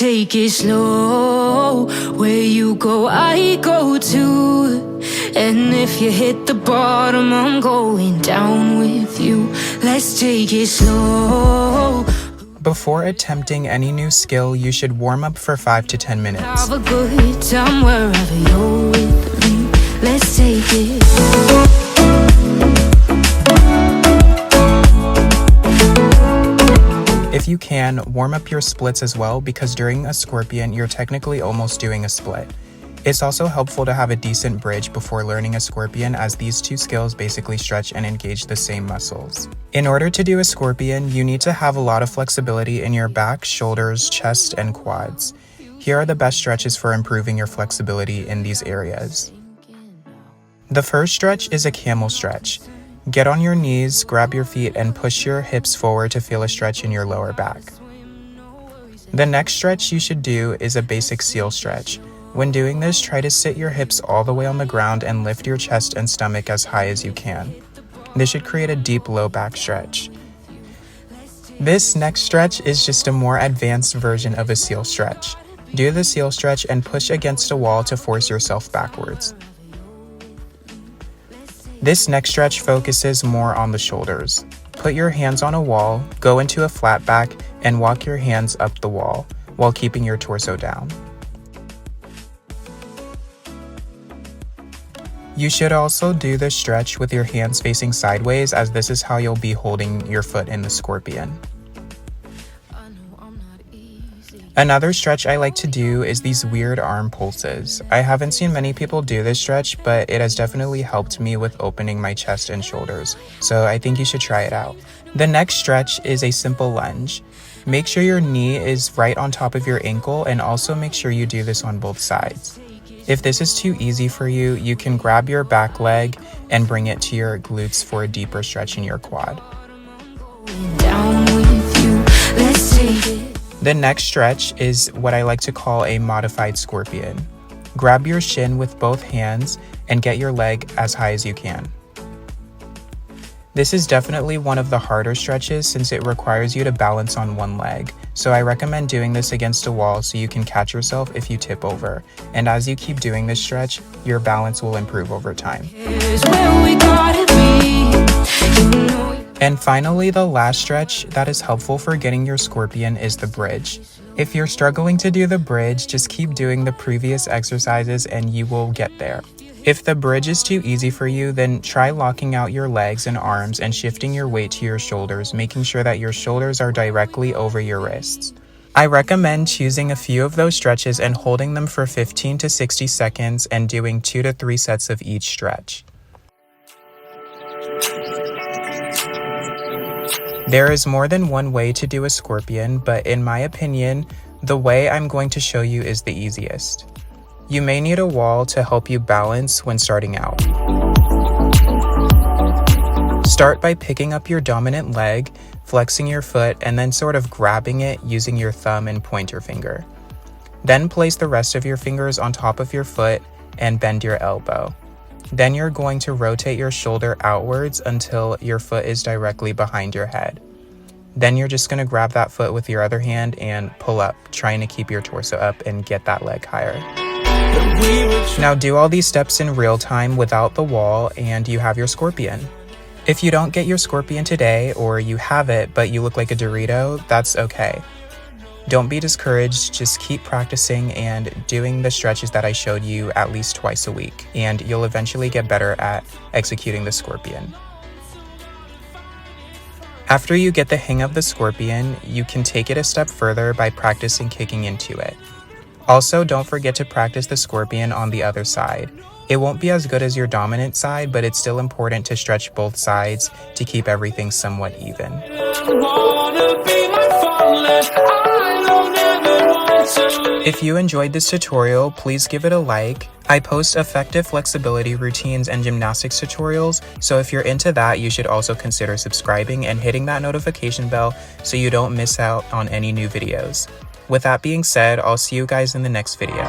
take it slow. Where you go, I go too. And if you hit the bottom, I'm going down with you. Let's take it slow. Before attempting any new skill, you should warm up for 5 to 10 minutes. Have a good time wherever you're with me. Let's take it. If you can, warm up your splits as well, because during a scorpion, you're technically almost doing a split. It's also helpful to have a decent bridge before learning a scorpion, as these two skills basically stretch and engage the same muscles. In order to do a scorpion, you need to have a lot of flexibility in your back, shoulders, chest, and quads. Here are the best stretches for improving your flexibility in these areas. The first stretch is a camel stretch. Get on your knees, grab your feet, and push your hips forward to feel a stretch in your lower back. The next stretch you should do is a basic seal stretch. When doing this, try to sit your hips all the way on the ground and lift your chest and stomach as high as you can. This should create a deep low back stretch. This next stretch is just a more advanced version of a seal stretch. Do the seal stretch and push against a wall to force yourself backwards. This next stretch focuses more on the shoulders. Put your hands on a wall, go into a flat back, and walk your hands up the wall while keeping your torso down. You should also do this stretch with your hands facing sideways, as this is how you'll be holding your foot in the scorpion. Another stretch I like to do is these weird arm pulses. I haven't seen many people do this stretch, but it has definitely helped me with opening my chest and shoulders, so I think you should try it out. The next stretch is a simple lunge. Make sure your knee is right on top of your ankle, and also make sure you do this on both sides. If this is too easy for you, you can grab your back leg and bring it to your glutes for a deeper stretch in your quad. The next stretch is what I like to call a modified scorpion. Grab your shin with both hands and get your leg as high as you can. This is definitely one of the harder stretches since it requires you to balance on one leg, so I recommend doing this against a wall so you can catch yourself if you tip over. And as you keep doing this stretch, your balance will improve over time. And finally, the last stretch that is helpful for getting your scorpion is the bridge. If you're struggling to do the bridge, just keep doing the previous exercises and you will get there. If the bridge is too easy for you, then try locking out your legs and arms and shifting your weight to your shoulders, making sure that your shoulders are directly over your wrists. I recommend choosing a few of those stretches and holding them for 15 to 60 seconds and doing 2 to 3 sets of each stretch. There is more than one way to do a scorpion, but in my opinion, the way I'm going to show you is the easiest. You may need a wall to help you balance when starting out. Start by picking up your dominant leg, flexing your foot, and then sort of grabbing it using your thumb and pointer finger. Then place the rest of your fingers on top of your foot and bend your elbow. Then you're going to rotate your shoulder outwards until your foot is directly behind your head. Then you're just going to grab that foot with your other hand and pull up, trying to keep your torso up and get that leg higher. Now do all these steps in real time without the wall and you have your scorpion. If you don't get your scorpion today, or you have it but you look like a Dorito, that's okay. Don't be discouraged, just keep practicing and doing the stretches that I showed you at least twice a week, and you'll eventually get better at executing the scorpion. After you get the hang of the scorpion, you can take it a step further by practicing kicking into it. Also, don't forget to practice the scorpion on the other side. It won't be as good as your dominant side, but it's still important to stretch both sides to keep everything somewhat even. If you enjoyed this tutorial, please give it a like. I post effective flexibility routines and gymnastics tutorials, so if you're into that, you should also consider subscribing and hitting that notification bell so you don't miss out on any new videos. With that being said, I'll see you guys in the next video.